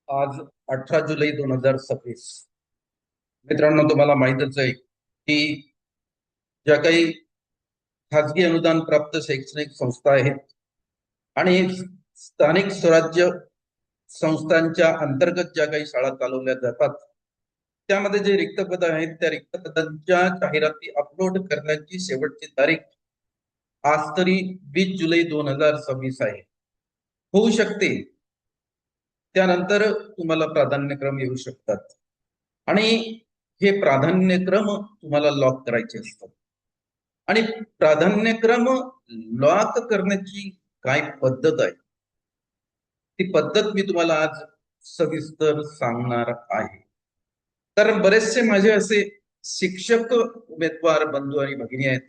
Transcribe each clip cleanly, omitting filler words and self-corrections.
आज 18 जुलै 2026. मित्रांनो, तुम्हाला माहितच आहे की ज्या काही खाजगी अनुदान प्राप्त शैक्षणिक संस्था आहेत आणि स्थानिक स्वराज्य संस्थांच्या अंतर्गत ज्या काही शाळा चालवल्या जातात, त्यामध्ये जे रिक्त पद आहेत त्या रिक्त पदांच्या जाहिराती अपलोड करण्याची शेवटची तारीख आज तरी 20 जुलै 2026 आहे. होऊ शकते त्यानंतर तुम्हाला प्राधान्यक्रम येऊ शकतात आणि हे प्राधान्यक्रम तुम्हाला लॉक करायचे असतात. आणि प्राधान्यक्रम लॉक करण्याची काय पद्धत आहे, ती पद्धत मी तुम्हाला आज सविस्तर सांगणार आहे. कारण बरेचसे माझे असे शिक्षक उमेदवार बंधू आणि भगिनी आहेत,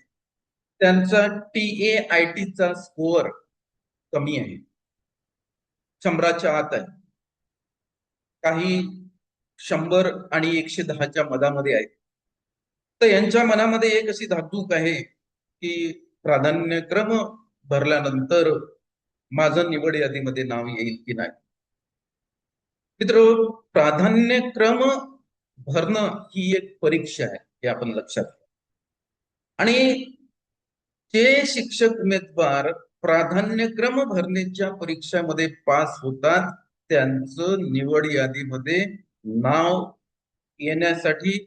त्यांचा TAIT चा स्कोअर कमी आहे, 100च्या आत आहे. काही 100 आणि 110च्या मधामध्ये आहेत. तर यांच्या मनामध्ये एक अशी धाकधूक आहे की प्राधान्यक्रम भरल्यानंतर माझं निवड यादीमध्ये नाव येईल की नाही. मित्र, प्राधान्यक्रम भरणं ही एक परीक्षा आहे, हे आपण लक्षात घ्या. आणि जे शिक्षक उमेदवार प्राधान्यक्रम भरण्याच्या परीक्षामध्ये पास होतात, त्यांचं निवड यादीमध्ये नाव येण्यासाठी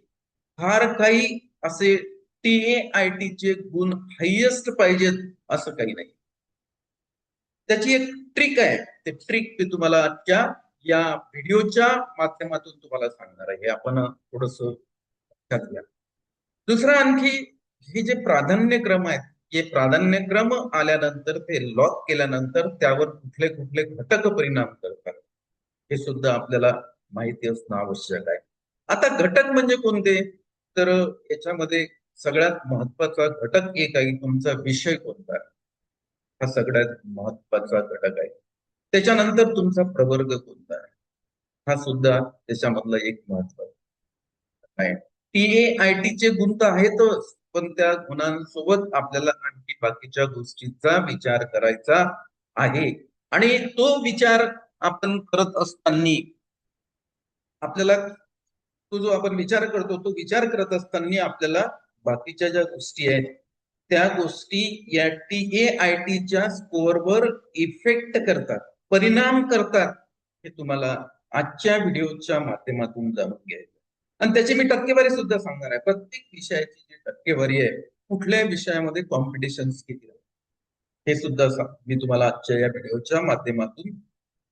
फार काही असे TAIT चे गुण हायेस्ट पाहिजेत असं काही नाही. त्याची एक ट्रिक आहे. ते ट्रिक मी तुम्हाला आजच्या या व्हिडिओच्या माध्यमातून तुम्हाला सांगणार आहे. हे आपण थोडस लक्षात घ्या. दुसरं आणखी, हे जे प्राधान्यक्रम आहेत, हे प्राधान्यक्रम आल्यानंतर ते लॉक केल्यानंतर त्यावर कुठले कुठले घटक परिणाम करतात हे सुद्धा आपल्याला माहिती असणं आवश्यक आहे. आता घटक म्हणजे कोणते? तर याच्यामध्ये सगळ्यात महत्वाचा घटक एक आहे, तुमचा विषय कोणता आहे, हा सगळ्यात महत्वाचा घटक आहे. त्याच्यानंतर तुमचा प्रवर्ग कोणता आहे, हा सुद्धा त्याच्यामधला एक महत्वाचा आहे. TAIT चे गुण तर आहेतच, पण त्या गुणांसोबत आपल्याला आणखी बाकीच्या गोष्टींचा विचार करायचा आहे. आणि तो विचार आपण करत असताना आपल्याला, तो जो आपण विचार करतो, तो विचार करत असताना आपल्याला बाकीच्या ज्या गोष्टी आहेत त्या गोष्टी या TAIT स्कोअरवर इफेक्ट करतात, परिणाम करतात, हे तुम्हाला आजच्या व्हिडिओच्या माध्यमातून जाणून घ्यायचं. आणि त्याची मी टक्केवारी सुद्धा सांगणार आहे. प्रत्येक विषयाची जी टक्केवारी आहे, कुठल्या विषयामध्ये कॉम्पिटिशन किती आहे, हे सुद्धा मी तुम्हाला आजच्या या व्हिडिओच्या माध्यमातून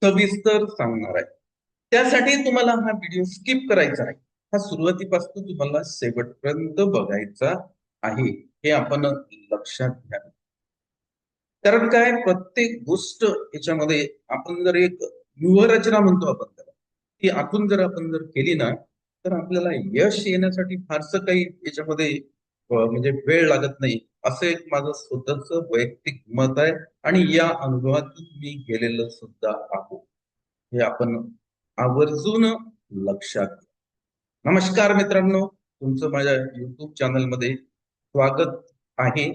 सविस्तर सांगणार आहे. त्यासाठी तुम्हाला हा व्हिडिओ स्किप करायचा आहे. हा सुरुवातीपासून तुम्हाला शेवटपर्यंत बघायचा आहे, हे आपण लक्षात घ्या. कारण काय, प्रत्येक गोष्ट याच्यामध्ये आपण जर एक व्यूहरचना म्हणतो आपण त्याला, ती आतून जर आपण जर केली ना, तर आपल्याला यश येण्यासाठी फारसं काही याच्यामध्ये म्हणजे वेळ लागत नाही, असं एक माझं स्वतःच वैयक्तिक मत आहे. आणि या अनुभवातून मी गेलेलं सुद्धा आहो, हे आपण आवर्जून लक्षात घ्या. नमस्कार मित्रांनो, तुमचं माझ्या युट्यूब चॅनलमध्ये स्वागत आहे.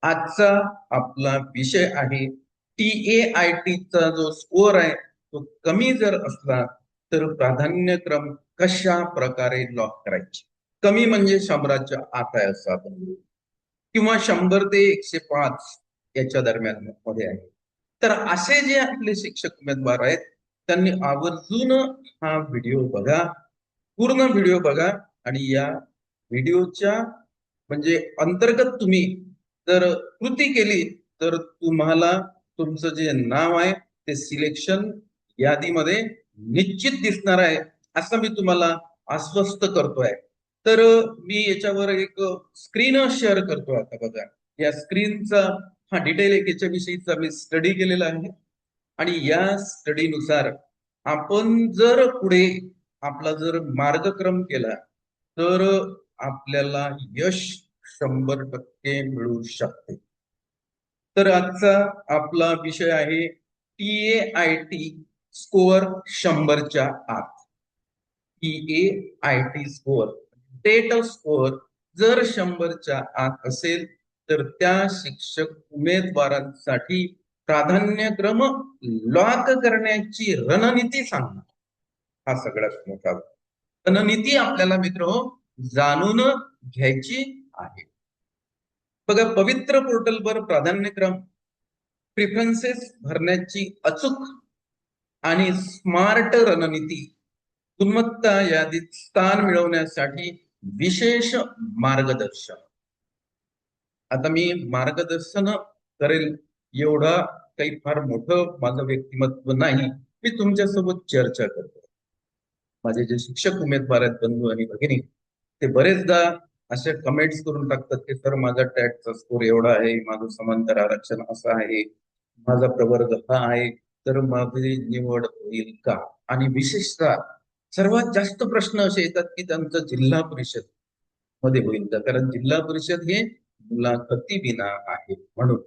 आजचा आपला विषय आहे TAIT चा जो स्कोअर आहे तो कमी जर असला तर प्राधान्यक्रम कशा प्रकारे लॉक करायचे. कमी म्हणजे 100च्या आत आहे असं आपण म्हणू, किंवा 100 ते 105 याच्या दरम्यान मध्ये आहे. तर असे जे आपले शिक्षक उमेदवार आहेत, त्यांनी आवर्जून हा व्हिडिओ बघा, पूर्ण व्हिडिओ बघा. आणि या व्हिडिओच्या म्हणजे अंतर्गत तुम्ही जर कृती केली तर तुम्हाला तुमचं जे नाव आहे ते सिलेक्शन यादीमध्ये निश्चित दिसणार आहे, असं मी तुम्हाला आश्वस्त करतोय. तर मी याच्यावर एक स्क्रीन शेअर करतो. आता बघा, या स्क्रीनचा हा डिटेल एक याच्याविषयीचा मी स्टडी केलेला आहे. आणि या स्टडीनुसार आपण जर पुढे आपला जर मार्गक्रम केला तर आपल्याला यश 100% मिळू शकते. तर आजचा आपला विषय आहे TAIT स्कोअर 100च्या आत. TAIT स्कोअर, टेट स्कोअर जर 100च्या आत असेल तर त्या शिक्षक उमेदवारांसाठी प्राधान्यक्रम लॉक करण्याची रणनीती सांगणार. हा सगळ्यात मोठा रणनीती आपल्याला मित्र जाणून घ्यायची आहे. बघा, पवित्र पोर्टलवर प्राधान्यक्रम, प्रिफरन्सेस भरण्याची अचूक आणि स्मार्ट रणनीती, गुणवत्ता यादीत स्थान मिळवण्यासाठी विशेष मार्गदर्शन. आता मी मार्गदर्शन करेल एवढा काही फार मोठं माझं व्यक्तिमत्व नाही. मी तुमच्यासोबत चर्चा करतो. माझे जे शिक्षक उमेदवार आहेत, बंधू आणि भगिनी, ते बरेचदा असे कमेंट्स करून टाकतात की सर माझा टॅटचा स्कोर एवढा आहे, माझं समांतर आरक्षण असं आहे, माझा प्रवर्ग हा आहे, तर माझी निवड होईल का? आणि विशेषतः सर्वात जास्त प्रश्न असे येतात की त्यांचं जिल्हा परिषद मध्ये होईल का, कारण जिल्हा परिषद हे मुलाखती विना आहे म्हणून.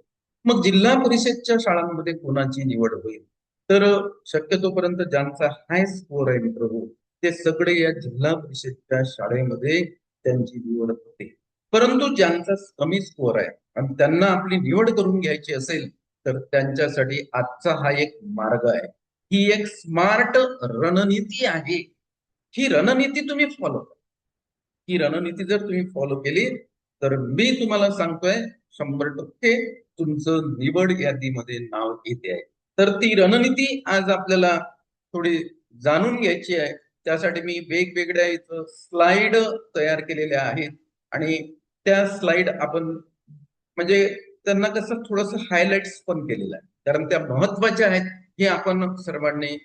मग जिल्हा परिषदच्या शाळांमध्ये कोणाची निवड होईल? तर शक्यतोपर्यंत ज्यांचा हाय स्कोर आहे मित्र हो, ते सगळे या जिल्हा परिषदच्या शाळेमध्ये त्यांची निवड होते. परंतु ज्यांचा कमी स्कोर आहे आणि त्यांना आपली निवड करून घ्यायची असेल तर त्यांच्यासाठी आजचा हा एक मार्ग आहे. ही एक स्मार्ट रणनीती आहे. ही रणनीती तुम्ही फॉलो करा. ही रणनीती जर तुम्ही फॉलो केली तर मी तुम्हाला सांगतोय 100% तुमचं निवड यादीमध्ये नाव येते आहे. तर ती रणनीती आज आपल्याला थोडी जाणून घ्यायची आहे. त्यासाठी मी वेगवेगळ्या इथं स्लाइड तयार केलेल्या आहेत आणि त्या स्लाइड आपण म्हणजे त्यांना कसं थोडस हायलाइट्स पण केलेलं आहे, कारण त्या महत्वाच्या आहेत. हे आपण सर्वांनी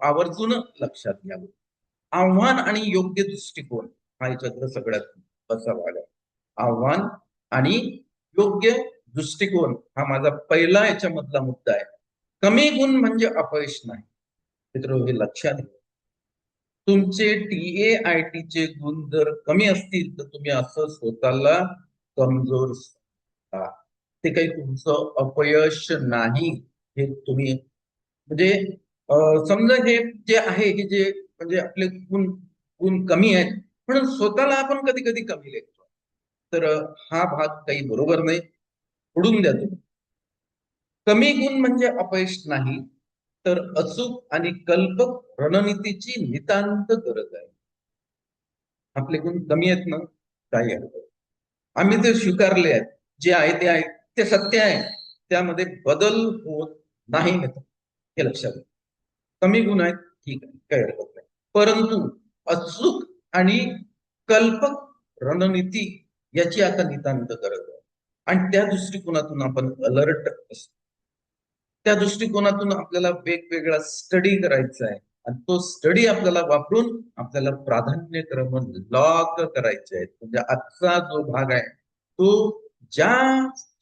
आवर्जून लक्षात घ्यावं. आव्हान आणि योग्य दृष्टिकोन हा याच्यातलं सगळ्यात असा भाग आहे. आव्हान आणि योग्य दृष्टिकोन हा माझा पहिला याच्यामधला मुद्दा आहे. कमी गुण म्हणजे अपयश नाही मित्र, हे लक्षात घ्या. तुमचे TAIT चे गुण जर कमी असतील तर तुम्ही असं स्वतःला कमजोर समजा. ते काही तुमचं अपयश नाही. हे तुम्ही म्हणजे समजा हे जे आहे की जे म्हणजे आपले गुण गुण कमी आहेत म्हणून स्वतःला आपण कधी कधी कमी लेखतो. तर हा भाग काही बरोबर नाही, सोडून द्या तुम्ही. कमी गुण म्हणजे अपयश नाही, तर अचूक आणि कल्पक रणनीतीची नितांत गरज आहे. आपले गुण कमी आहेत ना, काही हरकत नाही. आम्ही ते स्वीकारले आहेत. जे आहे ते आहे, ते सत्य आहे. त्यामध्ये बदल होत नाही मित्र, हे लक्षात घ्या. कमी गुण आहेत, ठीक आहे, काही हरकत नाही. परंतु अचूक आणि कल्पक रणनीती याची आता नितांत गरज आहे. आणि त्या दृष्टिकोनातून आपण अलर्ट असतो. त्या दृष्टिकोनातून आपल्याला वेगवेगळा स्टडी करायचा आहे आणि तो स्टडी आपल्याला वापरून आपल्याला प्राधान्यक्रम लॉक करायचे आहेत. म्हणजे आजचा जो भाग आहे तो ज्या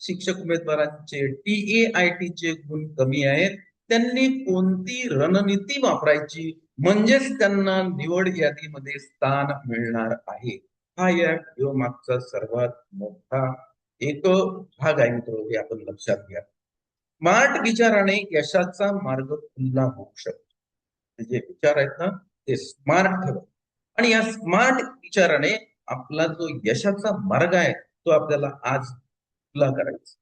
शिक्षक उमेदवारांचे TAIT चे गुण कमी आहेत त्यांनी कोणती रणनीती वापरायची म्हणजेच त्यांना निवड यादीमध्ये स्थान मिळणार आहे. हा या व्हिडिओ मागचा सर्वात मोठा एक भाग आहे मित्र, हे आपण लक्षात घ्या. स्मार्ट विचाराने यशाचा मार्ग खुला होऊ शकतो. जे विचार आहेत ना ते स्मार्ट ठेवा आणि या स्मार्ट विचाराने आपला जो यशाचा मार्ग आहे तो आपल्याला आज खुला करायचा.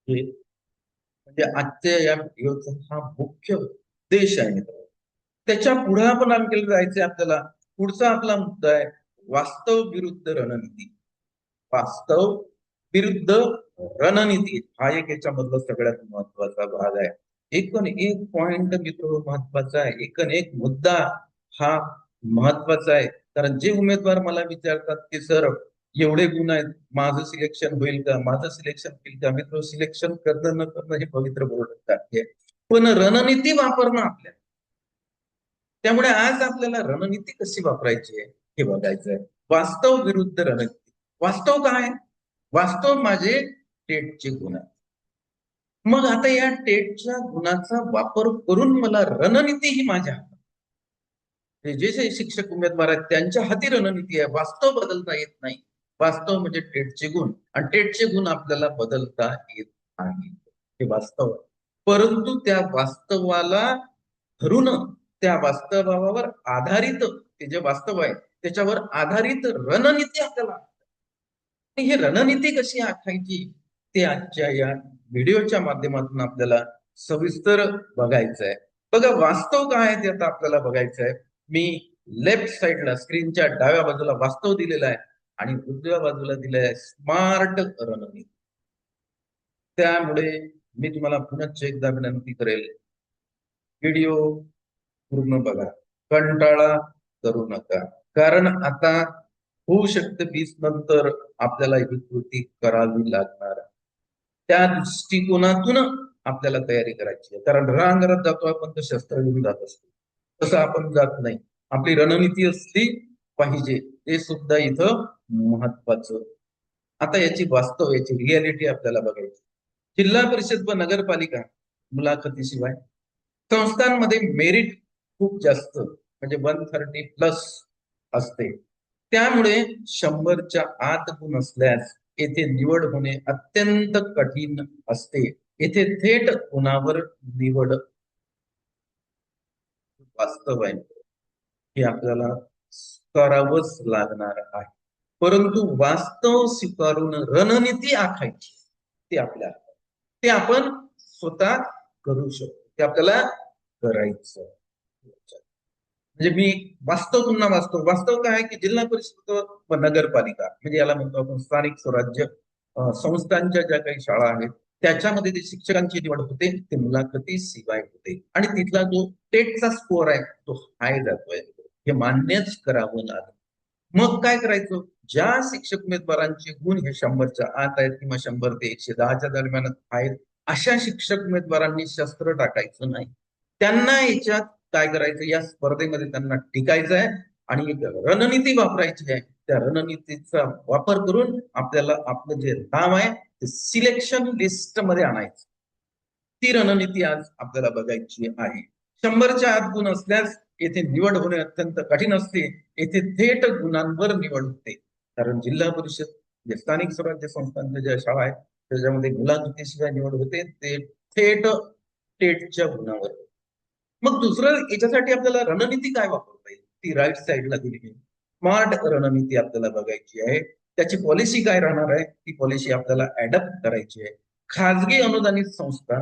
हे म्हणजे आजच्या या व्हिडिओचा हा मुख्य उद्देश आहे मित्र. त्याच्या पुढे आपण आणखी जायचंय आपल्याला. पुढचा आपला मुद्दा आहे वास्तव विरुद्ध रणनीती. वास्तव विरुद्ध रणनीती हा एक याच्यामधला सगळ्यात महत्वाचा भाग आहे. एकूण एक पॉइंट मित्र महत्वाचा आहे, एकूण एक मुद्दा हा महत्वाचा आहे. कारण जे उमेदवार मला विचारतात की सर एवढे गुण आहेत, माझं सिलेक्शन होईल का, माझं सिलेक्शन होईल का? मित्र, सिलेक्शन करणं न करणं हे पवित्र बोलत आहे, पण रणनीती वापरणं आपल्या. त्यामुळे आज आपल्याला रणनीती कशी वापरायची आहे हे बघायचं आहे. वास्तव विरुद्ध रणनीती. वास्तव काय? वास्तव माझे टेटचे गुण आहे. मग आता या टेटच्या गुणाचा वापर करून मला रणनीती ही माझ्या जे जे शिक्षक उमेदवार आहेत त्यांच्या हाती रणनीती आहे. वास्तव बदलता येत नाही. वास्तव म्हणजे टेटचे गुण आणि टेटचे गुण आपल्याला बदलता येत नाही, हे वास्तव आहे. परंतु त्या वास्तवाला धरून त्या वास्तवावर आधारित ते जे वास्तव आहे त्याच्यावर आधारित रणनीती आपल्याला. ही रणनीती कशी आखायची ते आजच्या या व्हिडिओच्या माध्यमातून आपल्याला सविस्तर बघायचं आहे. बघा वास्तव काय आहे ते आता आपल्याला बघायचं आहे. मी लेफ्ट साइडला स्क्रीनच्या डाव्या बाजूला वास्तव दिलेलं आहे आणि उजव्या बाजूला दिलंय आहे स्मार्ट रणनीती. त्यामुळे मी तुम्हाला पुन्हा एकदा विनंती करेल, व्हिडिओ पूर्ण बघा, कंटाळा करू नका. कारण आता होऊ शकते 20 नंतर आपल्याला ही कृती करावी लागणार. त्या दृष्टिकोनातून आपल्याला तयारी करायची आहे. कारण रणांगणात जातो आपण तर शस्त्र घेऊन जात असतो, तसं आपण जात नाही. आपली रणनीती असली पाहिजे, ते सुद्धा इथं महत्वाचं. आता याची वास्तव, याची रियालिटी आपल्याला बघायची. जिल्हा परिषद व नगरपालिका मुलाखतीशिवाय संस्थांमध्ये मेरिट खूप जास्त म्हणजे 130+ असते. त्यामुळे 100च्या आत गुण असल्यास येथे निवड होणे अत्यंत कठीण असते. येथे थेट गुणावर निवड वास्तव आहे, हे आपल्याला करावंच लागणार आहे. परंतु वास्तव स्वीकारून रणनीती आखायची ते आपल्याला, ते आपण स्वतः करू शकतो, ते आपल्याला करायचं. म्हणजे मी वास्तव पुन्हा वास्तव काय आहे की जिल्हा परिषद व नगरपालिका म्हणजे याला म्हणतो आपण स्थानिक स्वराज्य संस्थांच्या ज्या काही शाळा आहेत त्याच्यामध्ये जे शिक्षकांची निवड होते ते मुलाखती शिवाय होते आणि तिथला जो टेटचा स्कोअर आहे तो हाय जातोय, हे मान्यच करावं लागेल. मग काय करायचं, ज्या शिक्षक उमेदवारांचे गुण हे 100च्या आत आहेत किंवा 100 ते 110च्या दरम्यान आहेत अशा शिक्षक उमेदवारांनी शस्त्र टाकायचं नाही. त्यांना याच्यात काय करायचं, या स्पर्धेमध्ये त्यांना टिकायचं आहे आणि एक रणनीती वापरायची आहे. त्या रणनीतीचा वापर करून आपल्याला आपलं जे नाव आहे ते सिलेक्शन लिस्ट मध्ये आणायचं. ती रणनीती आज आपल्याला बघायची आहे. 100च्या आत गुण असल्यास येथे निवड होणे अत्यंत कठीण असते. येथे थेट गुणांवर निवड होते. कारण जिल्हा परिषद जे स्थानिक स्वराज्य संस्थांच्या ज्या शाळा आहेत त्याच्यामध्ये मुलाखतीशिवाय निवड होते, ते थेट टेटच्या गुणावर. मग दुसरं याच्यासाठी आपल्याला रणनीती काय वापरता येईल, ती राईट साईडला दिली. स्मार्ट रणनीती आपल्याला बघायची आहे. त्याची पॉलिसी काय राहणार आहे, ती पॉलिसी आपल्याला ऍडप्ट करायची आहे. खाजगी अनुदानित संस्था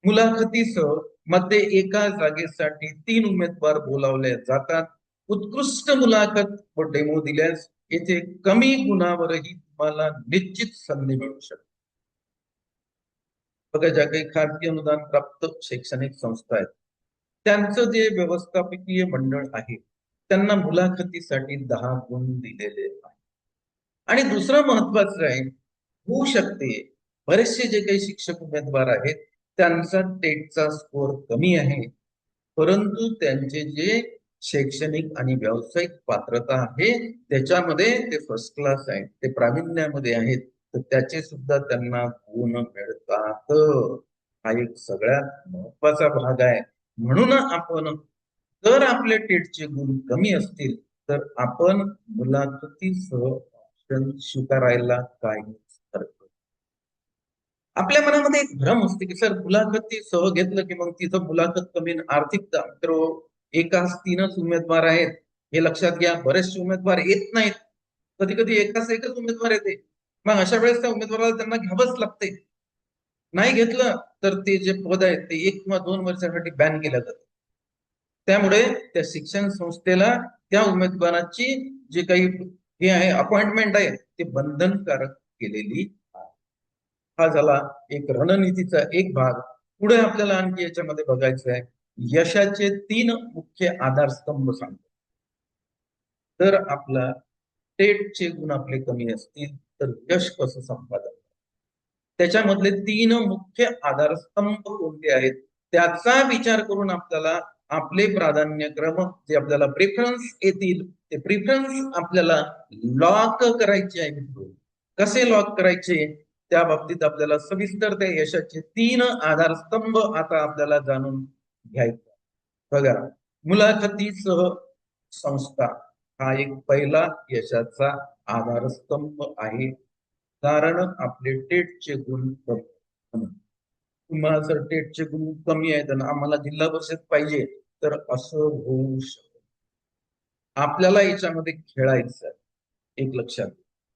मुलाखतीसह मध्ये एका जागेसाठी 3 उमेदवार बोलावले जातात. उत्कृष्ट मुलाखत व डेमो दिल्यास येथे कमी गुणावरही तुम्हाला निश्चित संधी मिळू शकते. बघा ज्या काही खाजगी अनुदान प्राप्त शैक्षणिक संस्था आहेत त्यांचं जे व्यवस्थापकीय मंडळ आहे त्यांना मुलाखतीसाठी 10 गुण दिलेले आहे. आणि दुसरं महत्वाचं आहे, होऊ शकते बरेचसे जे काही शिक्षक उमेदवार आहेत त्यांचा टेटचा स्कोअर कमी आहे, परंतु त्यांचे जे शैक्षणिक आणि व्यावसायिक पात्रता आहे त्याच्यामध्ये ते फर्स्ट क्लास आहेत, ते प्रावीण्यामध्ये आहेत, तर त्याचे सुद्धा त्यांना गुण मिळतात. हा एक सगळ्यात महत्वाचा भाग आहे. म्हणून आपण जर आपले टेटचे गुण कमी असतील तर आपण मुलाखतीसह ऑप्शन स्वीकारायला काही हरकत. आपल्या मनामध्ये एक भ्रम असते की सर मुलाखती सह घेतलं की मग तिथं मुलाखत कमी आर्थिकता, तर एकाच 3च उमेदवार आहेत हे लक्षात घ्या. बरेचसे उमेदवार येत नाहीत, कधी कधी एकच उमेदवार येते. मग अशा वेळेस त्या उमेदवाराला त्यांना घ्यावंच लागते. नाही घेतलं तर ते जे पद आहे ते 1 किंवा 2 वर्षासाठी बॅन केलं जातं. त्यामुळे त्या शिक्षण संस्थेला त्या उमेदवाराची जे काही हे आहे अपॉइंटमेंट आहे ते बंधनकारक केलेली आहे. हा झाला एक रणनीतीचा एक भाग. पुढे आपल्याला आणखी याच्यामध्ये बघायचं आहे यशाचे 3 मुख्य आधारस्तंभ सांगतो. तर आपला टेटचे गुण आपले कमी असतील तर यश कसं संपादन, त्याच्यामधले 3 मुख्य आधारस्तंभ कोणते आहेत त्याचा विचार करून आपल्याला आपले प्राधान्यक्रम जे आपल्याला प्रेफरन्स येतील ते प्रेफरन्स आपल्याला लॉक करायचे आहे. कसे लॉक करायचे त्या बाबतीत आपल्याला सविस्तर त्या यशाचे 3 आधारस्तंभ आता आपल्याला जाणून घ्यायचा. बघा, मुलाखतीसह संस्था हा एक पहिला यशाचा आधारस्तंभ आहे. कारण आपले टेटचे गुण कमी. तुम्हाला जर टेटचे गुण कमी आहेत आणि आम्हाला जिल्हा परिषद पाहिजे तर असं होऊ शकत. आपल्याला याच्यामध्ये खेळायचं, एक लक्षात.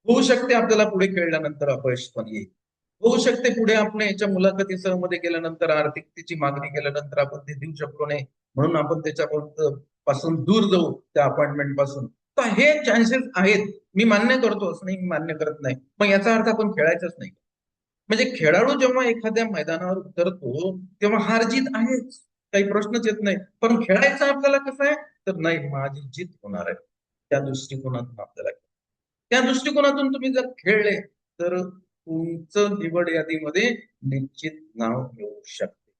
होऊ शकते आपल्याला पुढे खेळल्यानंतर अपयश पण येईल. होऊ शकते पुढे आपण याच्या मुलाखती मध्ये गेल्यानंतर आर्थिकतेची मागणी केल्यानंतर आपण ते देऊ शकलो नाही, म्हणून आपण त्याच्यापासून दूर जाऊ त्या अपॉइंटमेंट पासून. तर हे चान्सेस आहेत, मी मान्य करतो, असं नाही मी मान्य करत नाही. मग याचा अर्थ आपण खेळायचंच नाही. म्हणजे खेळाडू जेव्हा एखाद्या मैदानावर उतरतो तेव्हा हार जीत आहेच, काही प्रश्नच येत नाही. पण खेळायचं आपल्याला कसं आहे, तर नाही माझी जीत होणार आहे त्या दृष्टिकोनातून आपल्याला. त्या दृष्टिकोनातून तुम्ही जर खेळले तर तुमचं निवड यादीमध्ये निश्चित नाव येऊ शकते.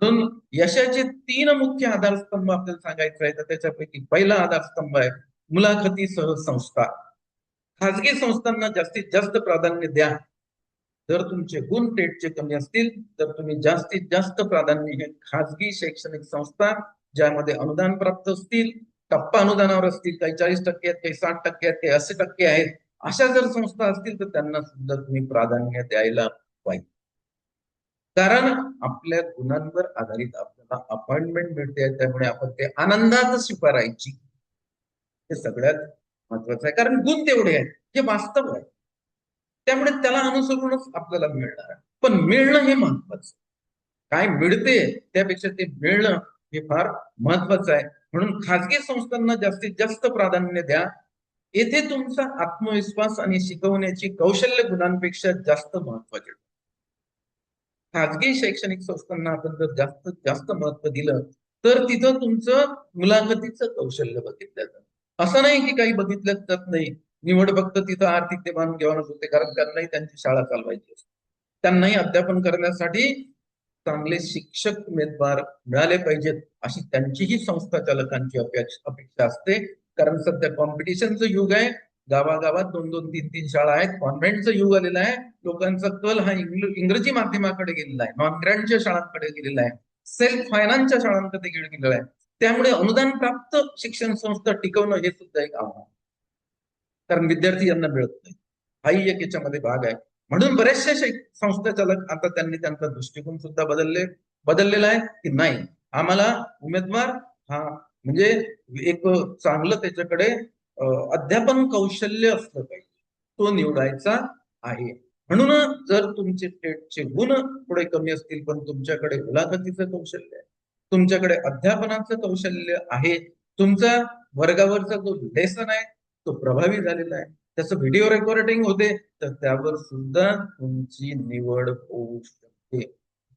म्हणून यशाचे 3 मुख्य आधारस्तंभ आपल्याला सांगायचे आहेत. त्याच्यापैकी पहिला आधारस्तंभ आहे मुलाखतीसह संस्था. खाजगी संस्थांना जास्तीत जास्त प्राधान्य द्या. जर तुमचे गुण टेटचे कमी असतील तर तुम्ही जास्तीत जास्त प्राधान्य हे खाजगी शैक्षणिक संस्था, ज्यामध्ये अनुदान प्राप्त असतील, टप्पा अनुदानावर असतील, काही 40% आहेत, काही 60% आहेत, काही 80% आहेत, अशा जर संस्था असतील तर त्यांना सुद्धा तुम्ही प्राधान्य द्यायला पाहिजे. कारण आपल्या गुणांवर आधारित आपल्याला अपॉइंटमेंट मिळते, त्यामुळे आपण ते आनंदात स्वीकारायची, हे सगळ्यात महत्वाचं आहे. कारण गुण तेवढे आहेत, हे वास्तव आहे, त्यामुळे त्याला अनुसरूनच आपल्याला मिळणार आहे. पण मिळणं हे महत्वाचं, काय मिळते त्यापेक्षा ते मिळणं हे फार महत्वाचं आहे. म्हणून खाजगी संस्थांना जास्तीत जास्त प्राधान्य द्या. येथे तुमचा आत्मविश्वास आणि शिकवण्याची कौशल्य गुणांपेक्षा जास्त महत्वाचे. खाजगी शैक्षणिक संस्थांना आपण जर जास्तीत जास्त महत्व दिलं तर तिथं तुमचं मुलाखतीचं कौशल्य बघितलं जातं. असं नाही की काही बघितलं जात नाही. निवड फक्त तिथं आर्थिक देवाणघेवाणच होते, कारण त्यांनाही त्यांची शाळा चालवायची असते. त्यांनाही अध्यापन करण्यासाठी चांगले शिक्षक उमेदवार मिळाले पाहिजेत, अशी त्यांचीही संस्था चालकांची अपेक्षा असते. कारण सध्या कॉम्पिटिशनचं युग आहे. गावागावात 2-2, 3-3 शाळा आहेत. कॉन्व्हेंटचं युग आलेलं आहे. लोकांचा कल हा इंग्रजी माध्यमाकडे गेलेला आहे, नॉन ग्रँटच्या शाळांकडे गेलेला आहे, सेल्फ फायनान्सच्या शाळांकडे गेलेला आहे. त्यामुळे अनुदान प्राप्त शिक्षण संस्था टिकवणं हे सुद्धा एक आव्हान, कारण विद्यार्थी यांना मिळत नाही, हाही एक याच्यामध्ये भाग आहे. म्हणून बऱ्याचशा संस्था चालक आता त्यांनी त्यांचा दृष्टिकोन सुद्धा बदललेला आहे की नाही, आम्हाला उमेदवार हा म्हणजे एक चांगलं त्याच्याकडे अध्यापन कौशल्य असलं पाहिजे, तो निवडायचा आहे. म्हणून जर तुमचे टेटचे गुण थोडे कमी असतील पण तुमच्याकडे मुलाखतीचं कौशल्य आहे, तुमच्याकडे अध्यापनाचं कौशल्य आहे, तुमचा वर्गावरचा जो लेसन आहे तो प्रभावी झालेला आहे, त्याचं व्हिडिओ रेकॉर्डिंग होते, तर त्यावर सुद्धा तुमची निवड होऊ शकते.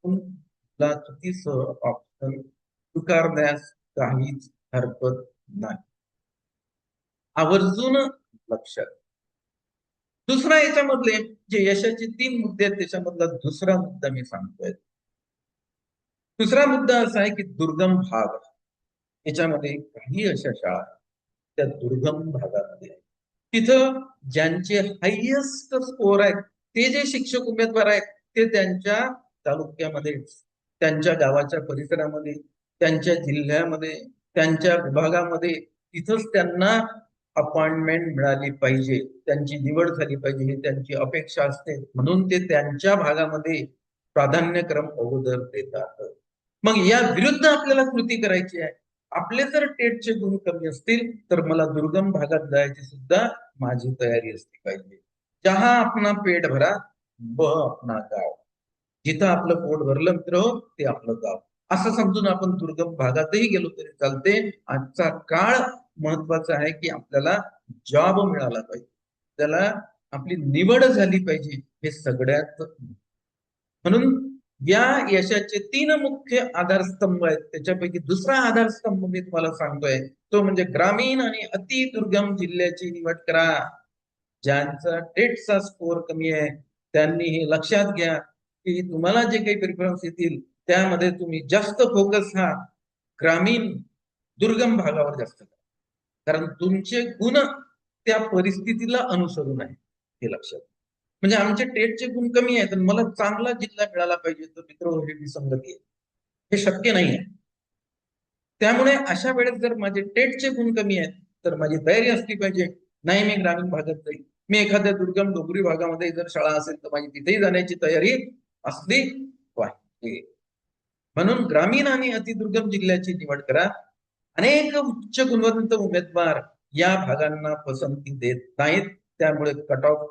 मुलाखतीसह ऑप्शन स्वीकारण्यास काहीच हरकत नाही, आवर्जून लक्षात. दुसरा याच्यामधले जे यशाचे 3 मुद्दे आहेत त्याच्यामधला दुसरा मुद्दा मी सांगतोय. दुसरा मुद्दा असा आहे की दुर्गम भाग, याच्यामध्ये काही अशा शाळा त्या दुर्गम भागामध्ये आहेत, तिथं ज्यांचे हायएस्ट स्कोर आहेत ते जे शिक्षक उमेदवार आहेत ते त्यांच्या तालुक्यामध्ये, त्यांच्या गावाच्या परिसरामध्ये, त्यांच्या जिल्ह्यामध्ये, त्यांच्या विभागामध्ये तिथंच त्यांना अपॉइंटमेंट मिळाली पाहिजे, त्यांची निवड झाली पाहिजे, ही त्यांची अपेक्षा असते. म्हणून ते त्यांच्या भागामध्ये प्राधान्यक्रम अगोदर देतात. मग या विरुद्ध आपल्याला कृती करायची आहे. आपले जर टेटचे गुण कमी असतील तर मला दुर्गम भागात जायची सुद्धा माझी तयारी असली पाहिजे. जहा अपना पेट भरा वह अपना गाव, जिथं आपलं पोट भरलं मित्र ते आपलं गाव, असं समजून आपण दुर्गम भागातही गेलो तरी चालते. आजचा काळ महत्वाचा आहे की आपल्याला जॉब मिळाला पाहिजे, त्याला आपली निवड झाली पाहिजे, हे सगळ्यात. म्हणून या यशाचे 3 मुख्य आधारस्तंभ आहेत, त्याच्यापैकी दुसरा आधारस्तंभ मी तुम्हाला सांगतोय तो म्हणजे ग्रामीण आणि अति दुर्गम जिल्ह्याची निवड करा. ज्यांचा टेटचा स्कोर कमी आहे त्यांनी हे लक्षात घ्या की तुम्हाला जे काही प्रिफरन्स येतील त्यामध्ये तुम्ही जास्त फोकस हा ग्रामीण दुर्गम भागावर जास्त करा, कारण तुमचे गुण त्या परिस्थितीला अनुसरून आहे, हे लक्षात. म्हणजे आमचे टेटचे गुण कमी आहेत, मला चांगला जिल्हा मिळाला पाहिजे, तर मित्र हे विसंगती आहे, हे शक्य नाही आहे. त्यामुळे अशा वेळेस जर माझे टेटचे गुण कमी आहेत तर माझी तयारी असली पाहिजे, नाही मी ग्रामीण भागात जाईल, मी एखाद्या दुर्गम डोंगरी भागामध्ये जर शाळा असेल तर माझी तिथेही जाण्याची तयारी असली पाहिजे. म्हणून ग्रामीण आणि अतिदुर्गम जिल्ह्याची निवड करा. अनेक उच्च गुणवंत उमेदवार या भागांना पसंती देत नाहीत, त्यामुळे कट ऑफ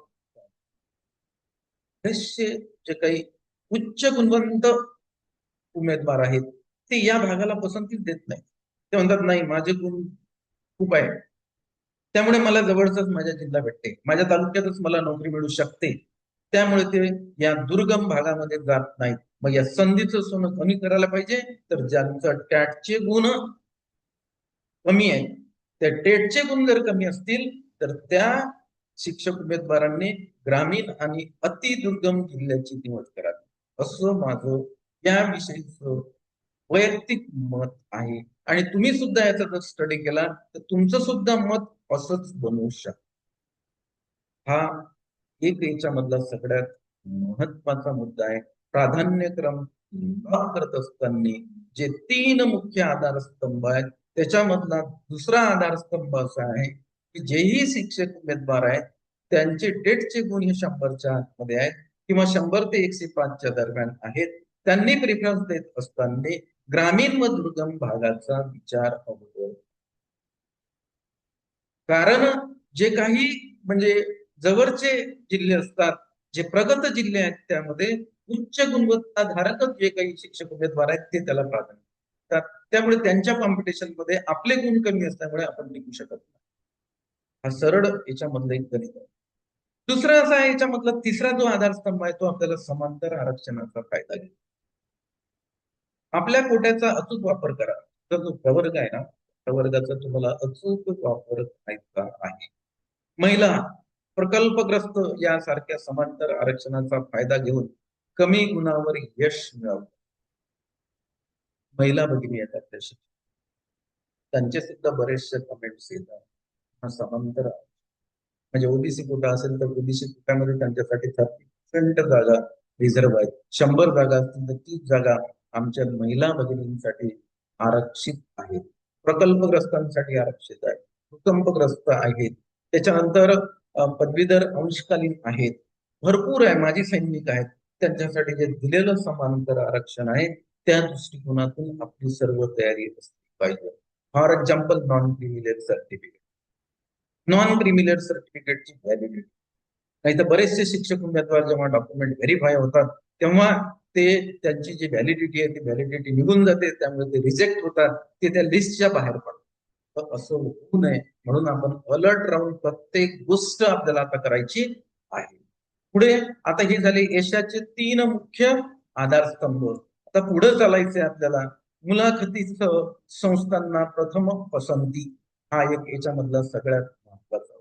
जे काही उच्च गुणवंत उमेदवार आहेत ते या भागाला पसंती देत नाही. ते म्हणतात नाही माझे गुण खूप आहे, त्यामुळे मला जवळच माझ्या जिल्हा भेटते, माझ्या तालुक्यातच मला नोकरी मिळू शकते, त्यामुळे ते या दुर्गम भागामध्ये जात नाहीत. मग या संधीचं सोनं कमी करायला पाहिजे, तर ज्यांचं टॅटचे गुण कमी आहेत, त्या टेटचे गुण जर कमी असतील तर त्या शिक्षक उमेदवारांनी ग्रामीण आणि अतिदुर्गम जिल्ह्याची निवड करावी, असं माझं याविषयीच वैयक्तिक मत आहे. आणि तुम्ही सुद्धा याचा जर स्टडी केला तर तुमचं सुद्धा मत असंच बनवू शकता. हा एक याच्यामधला सगळ्यात महत्वाचा मुद्दा आहे. प्राधान्यक्रम लॉक करत असताना जे 3 मुख्य आधारस्तंभ आहेत, त्याच्यामधला दुसरा आधारस्तंभ असा आहे की जेही शिक्षक उमेदवार आहेत त्यांचे टेटचे गुण हे 100च्या मध्ये आहेत किंवा 100 ते 105च्या दरम्यान आहेत. त्यांनी प्रिफरन्स देत असताना ग्रामीण व दुर्गम भागाचा विचार अगोदर, कारण जे काही म्हणजे जवळचे जिल्हे असतात, जे प्रगत जिल्हे आहेत, त्यामध्ये उच्च गुणवत्ताधारक जे काही शिक्षक उमेदवार आहेत ते त्याला प्राधान्य देतात. त्यामुळे त्यांच्या कॉम्पिटिशन मध्ये आपले गुण कमी असल्यामुळे आपण टिकू शकत नाही. हा सरळ याच्यामधलं एक गणित आहे. दुसरा असा आहे, याच्यामधला तिसरा जो आधारस्तंभ आहे तो आपल्याला समांतर आरक्षणाचा फायदा घेतो. आपल्या कोट्याचा अचूक वापर करा. तर जो प्रवर्ग आहे ना, प्रवर्गाचा तुम्हाला अचूक वापर करायचा आहे. महिला प्रकल्पग्रस्त यासारख्या समांतर आरक्षणाचा फायदा घेऊन कमी गुणावर यश मिळवतात. महिला भगिनी येतात त्याशी, त्यांचे सुद्धा बरेचसे कमेंट्स येतात. हा समांतर म्हणजे ओबीसी कोटा असेल तर ओबीसी कोट्यामध्ये त्यांच्यासाठी 30% जागा रिझर्व्ह आहेत. 100 जागा असतील तर 30 जागा आमच्या महिला भगिनींसाठी आरक्षित आहेत. प्रकल्पग्रस्तांसाठी आरक्षित आहे, भूकंपग्रस्त आहेत, त्याच्यानंतर पदवीधर अंशकालीन आहेत, भरपूर आहे, माजी सैनिक आहेत, त्यांच्यासाठी जे दिलेलं समांतर आरक्षण आहे त्या दृष्टिकोनातून आपली सर्व तयारी असली पाहिजे. For example non privilege certificate, non criminal सर्टिफिकेटची व्हॅलिडिटी. नाही तर बरेचसे शिक्षक उमेदवार जेव्हा डॉक्युमेंट व्हेरीफाय होतात तेव्हा ते त्यांची जी व्हॅलिडिटी आहे ती व्हॅलिडिटी निघून जाते, त्यामुळे ते रिजेक्ट होतात, ते त्या लिस्टच्या बाहेर पडतात. तर असं होऊ नये म्हणून आपण अलर्ट राहून प्रत्येक गोष्ट आपल्याला आता करायची आहे. पुढे आता हे झाले यशाचे 3 मुख्य आधारस्तंभ. आता पुढे चालायचे आपल्याला. मुलाखतीसह संस्थांना प्रथम पसंती हा एक याच्यामधला सगळ्यात महत्वाचा.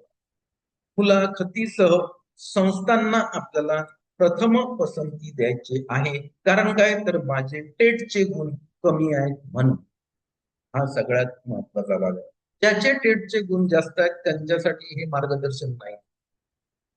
मुलाखतीसह संस्थांना आपल्याला प्रथम पसंती द्यायची आहे. कारण काय, तर माझे टेटचे गुण कमी आहेत म्हणून. हा सगळ्यात महत्वाचा भाग आहे. ज्याचे टेटचे गुण जास्त आहेत त्यांच्यासाठी हे मार्गदर्शन नाही.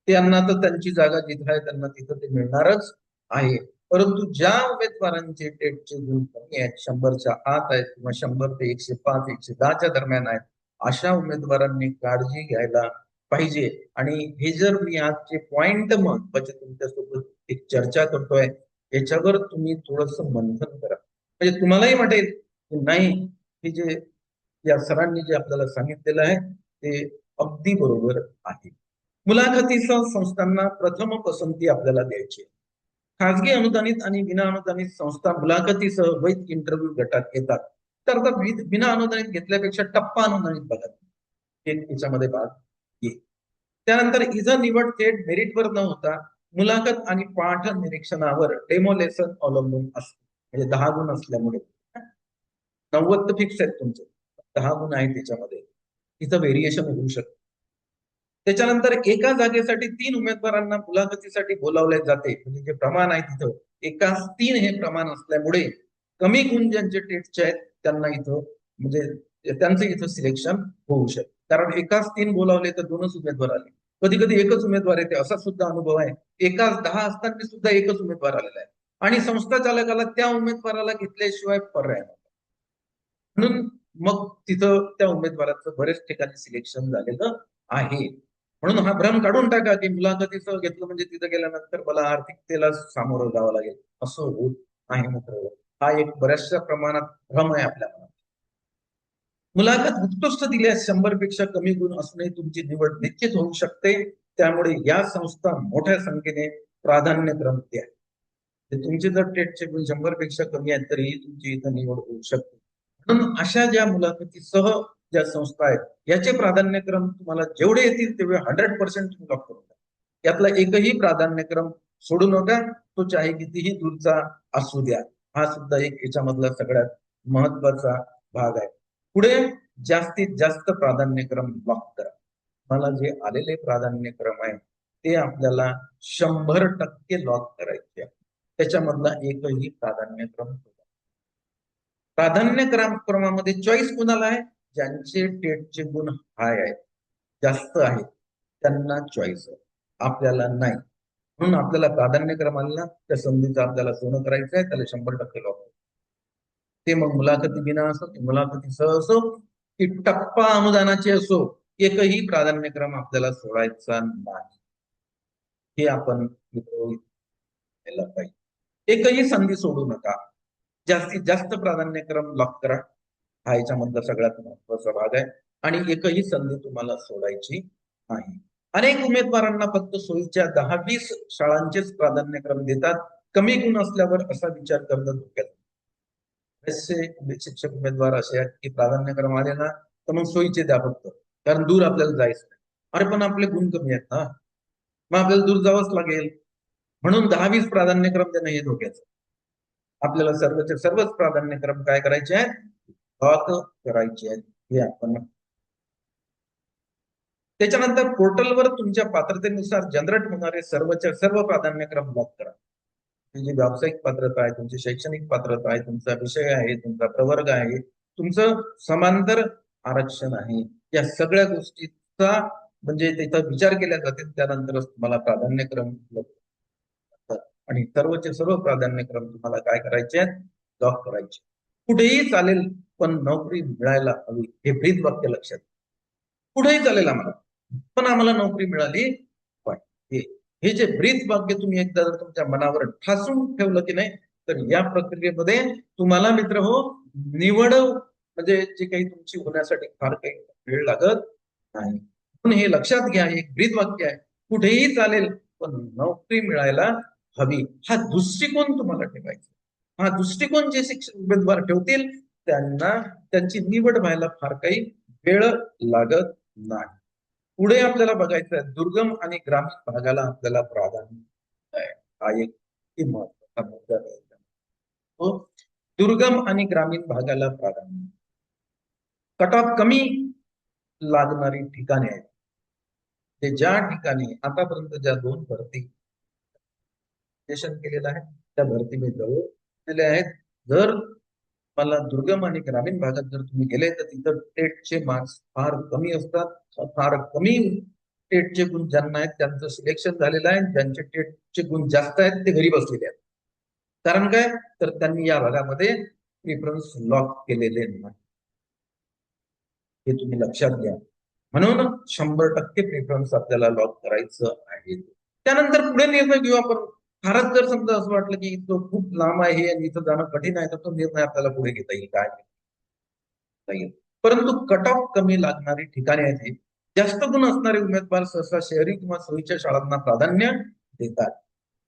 त्यांना तर त्यांची जागा जिथे आहे त्यांना तिथं ते मिळणारच आहे. परंतु ज्या उमेदवारांचे टेटचे गुण कमी आहेत, 100च्या आत आहेत किंवा 100 ते 105 110च्या दरम्यान आहेत, अशा उमेदवारांनी काळजी घ्यायला पाहिजे. आणि हे जर मी आजचे पॉइंट महत्वाचे तुमच्यासोबत एक चर्चा करतोय, याच्यावर तुम्ही थोडस मंथन करा, म्हणजे तुम्हालाही वाटेल की नाही, हे जे या सरांनी जे आपल्याला सांगितलेलं आहे ते अगदी बरोबर आहे. मुलाखतीसह संस्थांना प्रथम पसंती आपल्याला द्यायची. खाजगी अनुदानित आणि विना अनुदानित संस्था मुलाखतीसह वैध इंटरव्ह्यू गटात येतात. तर आता विना अनुदानित घेतल्यापेक्षा टप्पा अनुदानित बघा, हे त्याच्यामध्ये भाग येईल. त्यानंतर इजा निवड थेट मेरिटवर न होता मुलाखत आणि पाठ निरीक्षणावर डेमोलेसन अवलंबून असते. म्हणजे 10 गुण असल्यामुळे 90 तर फिक्स आहेत तुमचे, 10 गुण आहेत त्याच्यामध्ये, इथं व्हेरिएशन होऊ शकतं. त्याच्यानंतर एका जागेसाठी 3 उमेदवारांना मुलाखतीसाठी बोलावले जाते, म्हणजे जे प्रमाण आहे तिथं एकाच 3 हे प्रमाण असल्यामुळे कमी गुण ज्यांचे टेटचे आहेत त्यांना इथं म्हणजे त्यांचं इथं सिलेक्शन होऊ शकतं. कारण एकाच 3 बोलावले तर 2च उमेदवार आले, कधी कधी एकच उमेदवार येते, असा सुद्धा अनुभव आहे. एकाच 10 असताना सुद्धा एकच उमेदवार आलेला आहे आणि संस्था चालकाला त्या उमेदवाराला घेतल्याशिवाय पर्याय नाही. म्हणून मग तिथं त्या उमेदवाराचं बरेच ठिकाणी सिलेक्शन झालेलं आहे. म्हणून हा भ्रम काढून टाका की मुलाखतीचं घेतलं म्हणजे तिथं गेल्यानंतर मला आर्थिकतेला सामोरं जावं लागेल, असं होत नाही. मित्र, हा एक बऱ्याचशा प्रमाणात भ्रम आहे आपल्या मनात. मुलाखत उत्कृष्ट दिल्यास 100 पेक्षा कमी गुण असूनही तुमची निवड निश्चित होऊ शकते. त्यामुळे या संस्था मोठ्या संख्येने प्राधान्यक्रम द्या. तुमचे जर टेटचे गुण 100 पेक्षा कमी आहेत तरीही तुमची इथं निवड होऊ शकते. म्हणून अशा ज्या मुलाखतीसह ज्या संस्था आहेत याचे प्राधान्यक्रम तुम्हाला जेवढे येतील तेवढे 100% तुम्ही लॉक करून द्या. यातला एकही प्राधान्यक्रम सोडू नका, तो चाहे कितीही दूरचा असू द्या. हा सुद्धा एक याच्यामधला सगळ्यात महत्वाचा भाग आहे. पुढे जास्तीत जास्त प्राधान्यक्रम लॉक करा. मला जे आलेले प्राधान्यक्रम आहे ते आपल्याला 100% लॉक करायचे आहे. त्याच्यामधला एकही प्राधान्यक्रम प्राधान्यक्रमामध्ये चॉईस कुणाला आहे? ज्यांचे टेटचे गुण हाय आहेत, जास्त आहेत, त्यांना चॉईस आहे, आपल्याला नाही. म्हणून आपल्याला प्राधान्यक्रमाला त्या संधीचं आपल्याला सोनं करायचं आहे, त्याला 100% लॉक. ते मग मुलाखती बिना असो की मुलाखतीसह असो की टप्पा अनुदानाचे असो, एकही प्राधान्यक्रम आपल्याला सोडायचा नाही. हे आपण केलं पाहिजे. एकही संधी सोडू नका. जास्तीत जास्त प्राधान्यक्रम लॉक करा. हा याच्यामधला सगळ्यात महत्वाचा भाग आहे. आणि एकही संधी तुम्हाला सोडायची नाही. अनेक उमेदवारांना फक्त सोयीच्या 10-20 शाळांचेच प्राधान्यक्रम देतात. कमी गुण असल्यावर असा विचार करणं धोक्यात. शिक्षक उमेदवार असे आहेत की प्राधान्यक्रम आले ना तर मग सोयीचे द्या फक्त, कारण दूर आपल्याला जायचं नाही. अरे पण आपले गुण कमी आहेत ना, मग आपल्याला दूर जावंच लागेल. म्हणून 10-20 प्राधान्यक्रम देणं हे धोक्याचं. आपल्याला सर्वचे सर्वच प्राधान्यक्रम काय करायचे आहेत? लॉक करायचे आहेत. हे आपण त्याच्यानंतर पोर्टलवर तुमच्या पात्रतेनुसार जनरेट होणारे सर्वच्या सर्व प्राधान्यक्रम लॉक करा. तुमची व्यावसायिक पात्रता आहे, तुमची शैक्षणिक पात्रता आहे, तुमचा विषय आहे, तुमचा प्रवर्ग आहे, तुमचं समांतर आरक्षण आहे, या सगळ्या गोष्टीचा म्हणजे तिथं विचार केला जाते. त्यानंतरच तुम्हाला प्राधान्यक्रम आणि सर्वचे सर्व प्राधान्यक्रम तुम्हाला काय करायचे आहेत? लॉक करायचे. कुठेही चालेल पण नोकरी मिळायला हवी, हे ब्रीद वाक्य लक्षात. कुठेही चालेल आम्हाला, पण आम्हाला नोकरी मिळाली पाहिजे. हे जे ब्रीद वाक्य तुम्ही एकदा जर तुमच्या मनावर ठासून ठेवलं की नाही, तर या प्रक्रियेमध्ये तुम्हाला मित्र हो निवड म्हणजे जे काही तुमची होण्यासाठी फार काही वेळ लागत नाही. पण हे लक्षात घ्या, एक ब्रीद वाक्य आहे. कुठेही चालेल पण नोकरी मिळायला हवी, हा दृष्टिकोन तुम्हाला ठेवायचा. हा दृष्टिकोन जे शिक्षक उमेदवार ठेवतील त्यांना त्यांची निवड व्हायला फार काही वेळ लागत नाही. पुढे आपल्याला बघायचं आहे दुर्गम आणि ग्रामीण भागाला आपल्याला प्राधान्य आहे. हा एक महत्वाचा मुद्दा आहे. दुर्गम आणि ग्रामीण भागाला प्राधान्य. कट ऑफ कमी लागणारी ठिकाणे आहेत, ते ज्या ठिकाणी आतापर्यंत ज्या 2 भरती केलेलं आहे त्या भरती मी जवळ आहेत. जर मला दुर्गम आणि ग्रामीण भागात जर तुम्ही गेले तर तिथं टेटचे मार्क्स फार कमी असतात. फार कमी टेटचे गुण ज्यांना आहेत त्यांचं सिलेक्शन झालेलं आहे. ज्यांचे टेटचे गुण जास्त आहेत ते घरी बसलेले आहेत. कारण काय? तर त्यांनी या भागामध्ये प्रिफरन्स लॉक केलेले नाही. हे तुम्ही लक्षात घ्या. म्हणून 100% प्रिफरन्स आपल्याला लॉक करायचं आहे. त्यानंतर पुढे निर्णय घेऊ आपण. फारच जर समजा असं वाटलं की तो खूप लांब आहे आणि इथं जाणं कठीण आहे तर तो निर्णय आपल्याला पुढे घेता येईल. काय परंतु कट ऑफ कमी लागणारी ठिकाणे आहेत. जास्त गुण असणारे उमेदवार सहसा शहरी किंवा सोयीच्या शाळांना प्राधान्य देतात.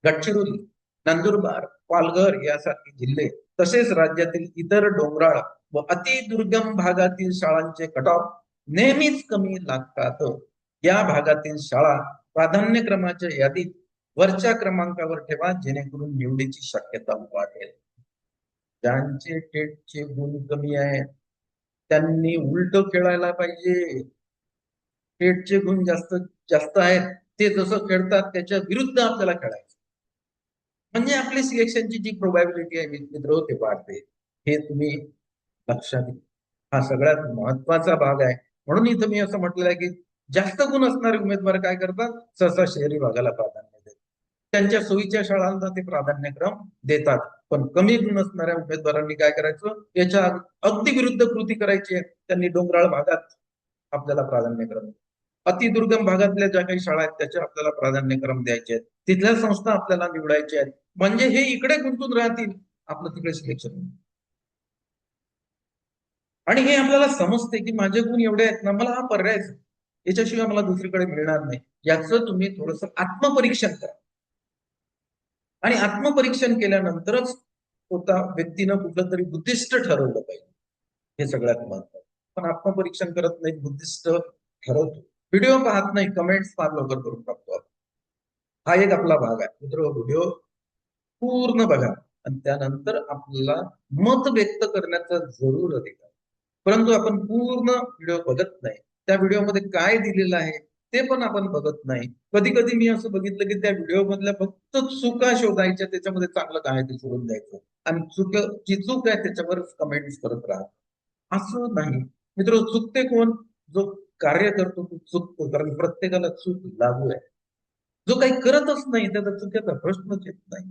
गडचिरोली, नंदुरबार, पालघर यासारखे जिल्हे तसेच राज्यातील इतर डोंगराळ व अति दुर्गम भागातील शाळांचे कट ऑफ नेहमीच कमी लागतात. या भागातील शाळा प्राधान्यक्रमाच्या यादीत वरच्या क्रमांकावर ठेवा, जेणेकरून निवडीची शक्यता वाढेल. ज्यांचे टेटचे गुण कमी आहेत त्यांनी उलट खेळायला पाहिजे. टेटचे गुण जास्त जास्त आहेत ते जसं खेळतात त्याच्या विरुद्ध आपल्याला खेळायचं, म्हणजे आपली सिलेक्शनची जी प्रोबॅबिलिटी आहे मित्र ते वाढते. हे तुम्ही लक्षात घ्या. हा सगळ्यात महत्वाचा भाग आहे. म्हणून इथं मी असं म्हटलेलं आहे की जास्त गुण असणारे उमेदवार काय करतात? सहसा शहरी भागाला प्राधान्य देतात. त्यांच्या सोयीच्या शाळांना ते प्राधान्यक्रम देतात. पण कमी गुण असणाऱ्या उमेदवारांनी काय करायचं? याच्या अगदी विरुद्ध कृती करायची आहे. त्यांनी डोंगराळ भागात आपल्याला प्राधान्यक्रम, अतिदुर्गम भागातल्या ज्या काही शाळा आहेत त्याच्या आपल्याला प्राधान्यक्रम द्यायचे आहेत. तिथल्या संस्था आपल्याला निवडायच्या आहेत. म्हणजे हे इकडे गुंतून राहतील, आपलं तिकडे सिलेक्शन. आणि हे आपल्याला समजते की माझे गुण एवढे आहेत ना, मला हा पर्याय याच्याशिवाय मला दुसरीकडे मिळणार नाही. याचं तुम्ही थोडस आत्मपरीक्षण करा. आणि आत्मपरीक्षण केल्यानंतरच स्वतः व्यक्तीनं कुठलं तरी उद्दिष्ट ठरवलं पाहिजे. हे सगळ्यात महत्वाचं. पण आत्मपरीक्षण करत नाही, बुद्धिस्ट ठरवतो, व्हिडिओ पाहत नाही, कमेंट्स फार लवकर करून टाकतो आपण. हा एक आपला भाग आहे मित्र. व्हिडिओ पूर्ण बघा आणि त्यानंतर आपल्याला मत व्यक्त करण्याचा जरूर अधिकार, परंतु आपण पूर्ण व्हिडिओ बघत नाही. त्या व्हिडिओमध्ये काय दिलेलं आहे ते पण आपण बघत नाही. कधी कधी मी असं बघितलं की त्या व्हिडिओ मधल्या फक्त चुका शोधायच्या, त्याच्यामध्ये चांगलं काय ते सोडून द्यायचं आणि जी चूक आहे त्याच्यावरच कमेंट्स करत राहत. असं नाही मित्र. चुकते कोण? जो कार्य करतो तो चुकतो, कारण प्रत्येकाला चूक लागू आहे. जो काही करतच नाही त्याचा चुकीचा प्रश्नच येत नाही.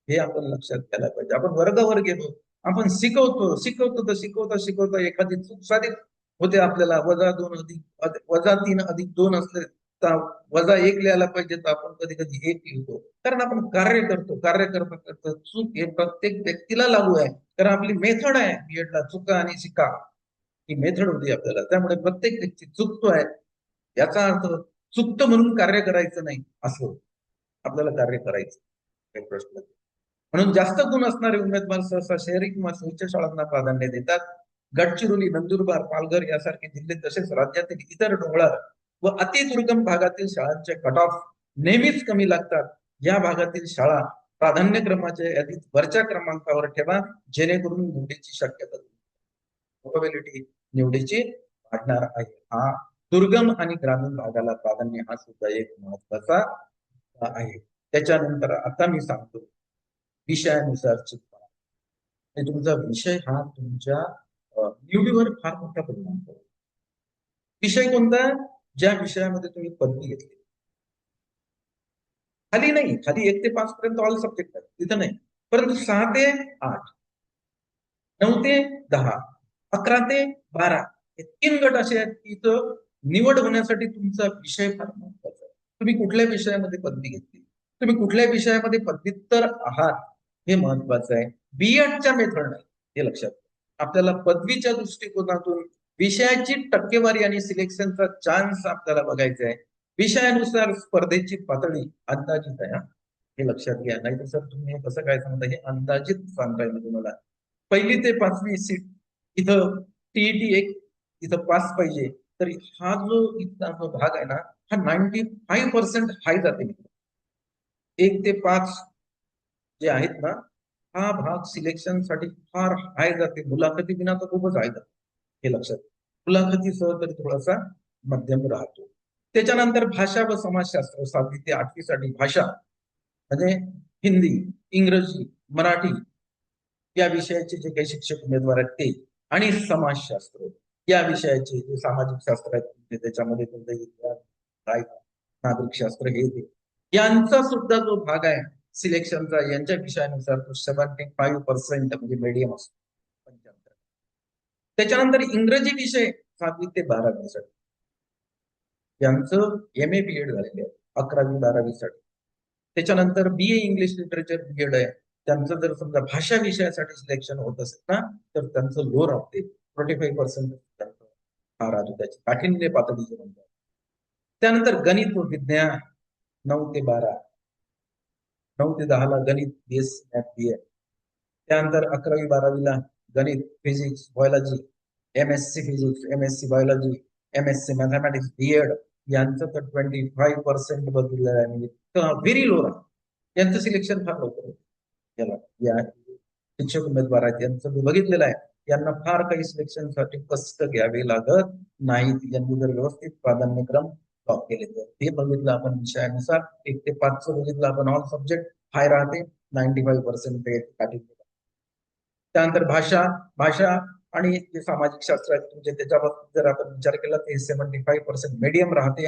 हे आपण लक्षात घ्यायला पाहिजे. आपण वर्गावर गेलो, आपण शिकवतो शिकवतो तर शिकवता एखादी चूक साधित होते आपल्याला. -3 + 2 असले तर -1 लिहायला पाहिजे, तर आपण कधी कधी 1 लिहितो, कारण आपण कार्य करतो. कार्य करता करता चूक हे प्रत्येक व्यक्तीला लागू आहे, कारण आपली मेथड आहे बीएडला, चुका आणि शिका ही मेथड होती आपल्याला. त्यामुळे प्रत्येक व्यक्ती चुकतोय, याचा अर्थ चुकतं म्हणून कार्य करायचं नाही, असं आपल्याला कार्य करायचं. काही प्रश्न नाही. म्हणून जास्त गुण असणारे उमेदवार सहसा शहरी किंवा सोयीच्या शाळांना प्राधान्य देतात. गडचिरोली, नंदुरबार, पालघर यासारखे जिल्हे तसेच राज्यातील इतर डोंगराळ व अतिदुर्गम भागातील शाळांचे कट ऑफ नेहमीच कमी लागतात. या भागातील शाळा प्राधान्यक्रमाच्या यादीत वरच्या क्रमांकावर ठेवा, जेणेकरून निवडीची शक्यता, प्रोबॅबिलिटी निवडीची वाढणार आहे. हा दुर्गम आणि ग्रामीण भागाला प्राधान्य, हा सुद्धा एक महत्वाचा आहे. त्याच्यानंतर आता मी सांगतो विषयानुसार चिंता. तुमचा विषय हा तुमच्या निवडीवर फार मोठा परिणाम करतो. विषय कोणता? ज्या विषयामध्ये तुम्ही पदवी घेतली, खाली नाही, खाली 1 ते 5 पर्यंत ऑल सब्जेक्ट आहेत तिथं नाही, परंतु 6 ते 8, 9 ते 10, 11 ते 12 हे 3 गट असे आहेत की इथं निवड होण्यासाठी तुमचा विषय फार महत्वाचा आहे. तुम्ही कुठल्या विषयामध्ये पदवी घेतली, तुम्ही कुठल्या विषयामध्ये पदव्युत्तर आहात, हे महत्वाचं आहे. बीएडच्या मेथड नाही, हे लक्षात. आपल्याला पदवीच्या दृष्टिकोनातून विषयाची टक्केवारी आणि सिलेक्शनचा चान्स आपल्याला बघायचा आहे. विषयानुसार स्पर्धेची पातळी अंदाजित आहे, हे लक्षात घ्या. नाही तर सर तुम्ही कसं काय सांगता, हे अंदाजित सांगताय मी तुम्हाला. 1ली ते 5वी सीट इथं टीईटी 1 इथं पास पाहिजे, तर हा जो इथला जो भाग आहे ना, हा 95% हाय जाते. 1 ते 5 जे आहेत ना, हा भाग सिलेक्शन साठी फार हाय जाते. मुलाखती विना तर खूपच हाय जाते, हे लक्षात. मुलाखतीसह तरी थोडासा मध्यम राहतो. त्याच्यानंतर भाषा व समाजशास्त्र 7वी ते 8वी साठी भाषा म्हणजे हिंदी, इंग्रजी, मराठी या विषयाचे जे काही शिक्षक उमेदवार आहेत ते, आणि समाजशास्त्र या विषयाचे जे सामाजिक शास्त्र आहेत त्याच्यामध्ये नागरिकशास्त्र हे ते यांचा सुद्धा जो भाग आहे सिलेक्शनचा, यांच्या विषयानुसार तो 75% म्हणजे मीडियम असतो, 75. त्याच्यानंतर इंग्रजी विषय 7वी ते 12वी साठी, यांचं एम ए बीएड झालेले आहे 11वी 12वी साठी. त्याच्यानंतर बीए इंग्लिश लिटरेचर बीएड आहे, त्यांचं जर समजा भाषा विषयासाठी सिलेक्शन होत असेल ना, तर त्यांचं लो राहते, 45% हा राहतो, त्याची काठिण्य पातळी जे म्हणतात. त्यानंतर गणित व विज्ञान 9 ते 12, 9 ते 10 ला गणित बीएससी मॅथ बीए. त्यानंतर 11वी 12वीला गणित, physics, biology, MSc physics, MSc biology, MSc mathematics BEd, यांचं तर 25% बदललेलं आहे, म्हणजे व्हेरी लो आहे. यांचं सिलेक्शन फार लवकर होतं. याला या शिक्षक उमेदवार आहेत यांचं मी बघितलेलं आहे, यांना फार काही सिलेक्शनसाठी कष्ट घ्यावे लागत नाहीत. यांनी जर व्यवस्थित प्राधान्यक्रम टॉप केले तर. हे बघितलं आपण विषयानुसार. 1 ते 5 बघितलं आपण, ऑल सब्जेक्ट हाय राहते, 95% त्यानंतर भाषा आणि जे सामाजिक शास्त्र आहेत तुमचे, त्याच्याबाबतीत जर आपण विचार केला तर 75% मीडियम राहते.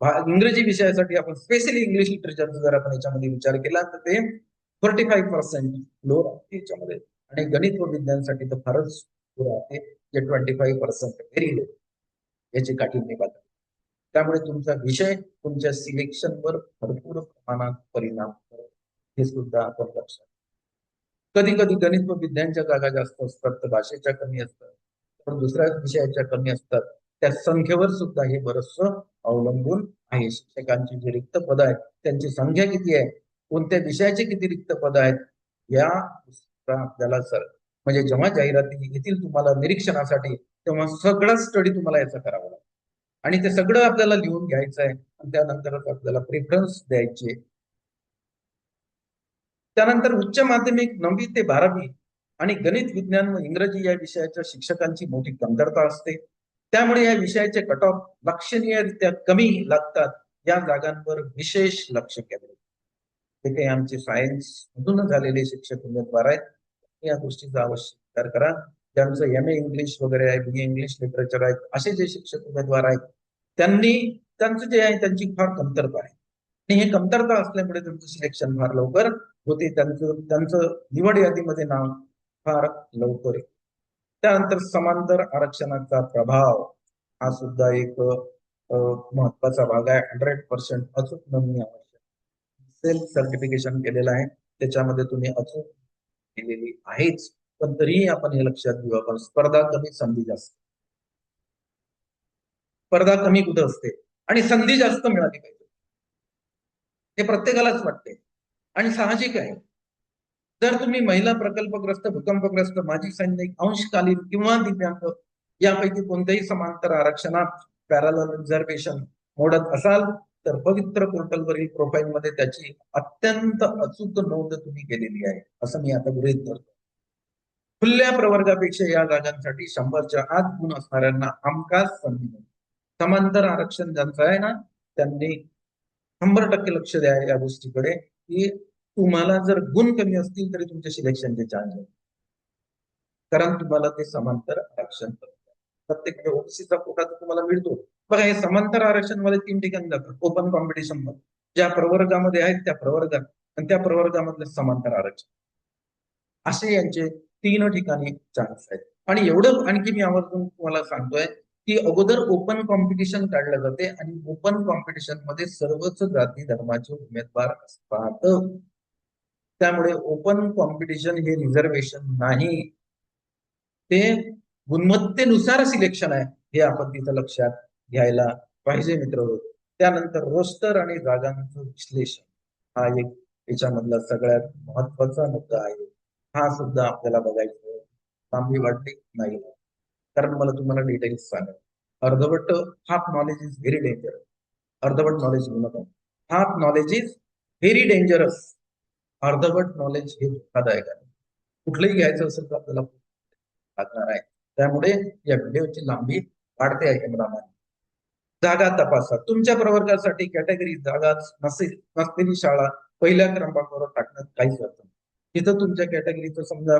इंग्रजी विषयासाठी आपण स्पेशली इंग्लिश लिटरेचरचा जर आपण याच्यामध्ये विचार केला तर ते 45% लो राहते याच्यामध्ये. आणि गणित व विज्ञानसाठी तर फारच लो राहते, जे 25% व्हेरी लो, याची काठीण्य पातळी. त्यामुळे तुमचा विषय तुमच्या सिलेक्शनवर भरपूर प्रमाणात परिणाम करतो, हे सुद्धा आपण लक्षात. कधी कधी गणित व विज्ञानच्या जागा जास्त असतात, तर भाषेच्या कमी असतात, तर दुसऱ्या विषयाच्या कमी असतात. त्या संख्येवर सुद्धा हे बरचसं अवलंबून आहे. शिक्षकांची जी रिक्त पद आहेत त्यांची संख्या किती आहे, कोणत्या विषयाची किती रिक्त पद आहेत, या आपल्याला सर म्हणजे जेव्हा जाहिराती येतील तुम्हाला निरीक्षणासाठी, तेव्हा सगळा स्टडी तुम्हाला याचा करावा लागेल आणि ते सगळं आपल्याला लिहून घ्यायचं आहे आणि त्यानंतरच आपल्याला प्रेफरन्स द्यायचे. त्यानंतर उच्च माध्यमिक 9वी ते 12वी आणि गणित, विज्ञान व इंग्रजी या विषयाच्या शिक्षकांची मोठी कमतरता असते. त्यामुळे या विषयाचे कट ऑफ लक्षणीयरित्या कमी लागतात. या जागांवर विशेष लक्ष केंद्रित. ते काही आमचे सायन्स मधून झालेले शिक्षक उमेदवार आहेत, या गोष्टीचा अवश्य विचार करा. ज्यांचं एम ए इंग्लिश वगैरे आहे, बी ए इंग्लिश लिटरेचर आहे, असे जे शिक्षक उमेदवार आहेत त्यांनी त्यांचं जे आहे त्यांची फार कमतरता आहे आणि हे कमतरता असल्यामुळे त्यांचं सिलेक्शन फार लवकर होते, त्यांचं त्यांचं निवड यादीमध्ये नाव फार लवकर आहे. त्यानंतर समांतर आरक्षणाचा प्रभाव हा सुद्धा एक महत्वाचा भाग आहे. 100% अचूक नोंदणी आवश्यक. सेल्फ सर्टिफिकेशन केलेलं आहे, त्याच्यामध्ये तुम्ही अचूक केलेली आहेच, पण तरीही आपण हे लक्षात घेऊ, आपण स्पर्धा कमी संधी जास्त. स्पर्धा कमी कुठं असते आणि संधी जास्त मिळाली पाहिजे, हे प्रत्येकालाच वाटते आणि साहजिक आहे. जर तुम्ही महिला प्रकल्पग्रस्त, भूकंपग्रस्त, माजी सैनिक, अंशकालीन किंवा दिव्यांग यापैकी कोणत्याही समांतर आरक्षणात पॅरलल रिझर्वेशन मोडत असाल तर पवित्र पोर्टलवरील प्रोफाईल मध्ये त्याची अत्यंत अचूक नोंद तुम्ही केलेली आहे असं मी आता गृहीत धरतो. खुल्या प्रवर्गापेक्षा या जागांसाठी 100च्या आत गुण असणाऱ्यांना हमखास संधी मिळते. समांतर आरक्षण ज्यांचं आहे ना त्यांनी 100% लक्ष द्या या गोष्टीकडे की तुम्हाला जर गुण कमी असतील तरी तुमच्या सिलेक्शनचे चान्स आहेत, कारण तुम्हाला ते समांतर आरक्षण प्रत्येक ओबीसीचा कोटा तुम्हाला मिळतो. बघा हे समांतर आरक्षण मध्ये 3 ठिकाणी जातात. ओपन कॉम्पिटिशन मध्ये ज्या प्रवर्गामध्ये आहेत त्या प्रवर्गात आणि त्या प्रवर्गामधले समांतर आरक्षण असे यांचे 3 ठिकाणी चान्स आहेत. आणि एवढं आणखी मी आवर्जून तुम्हाला सांगतोय की अगोदर ओपन कॉम्पिटिशन काढलं जाते आणि ओपन कॉम्पिटिशन मध्ये सर्वच जाती धर्माचे उमेदवार असतात. त्यामुळे ओपन कॉम्पिटिशन हे रिझर्वेशन नाही, ते गुणवत्तेनुसार सिलेक्शन आहे, हे आपण तिथं लक्षात घ्यायला पाहिजे मित्र. त्यानंतर रोस्टर आणि जागांचं विश्लेषण हा एक याच्यामधला सगळ्यात महत्वाचा मुद्दा आहे. हा सुद्धा आपल्याला बघायचा. लांबी वाटली नाही, कारण मला तुम्हाला डिटेल्स सांगा. अर्धवट half knowledge is very dangerous. अर्धवट नॉलेज घेऊ नका. Half knowledge is very dangerous. अर्धवट नॉलेज हे धोकादायक आहे. कुठलंही घ्यायचं असेल तर आपल्याला लागणार आहे. त्यामुळे या व्हिडिओची लांबी वाढते आहे. जागा तपासा. तुमच्या प्रवर्गासाठी कॅटेगरी जागा नसलेली शाळा पहिल्या क्रमांकावर टाकण्यात काहीच अर्थ नाही. तिथं तुमच्या कॅटेगरीचं समजा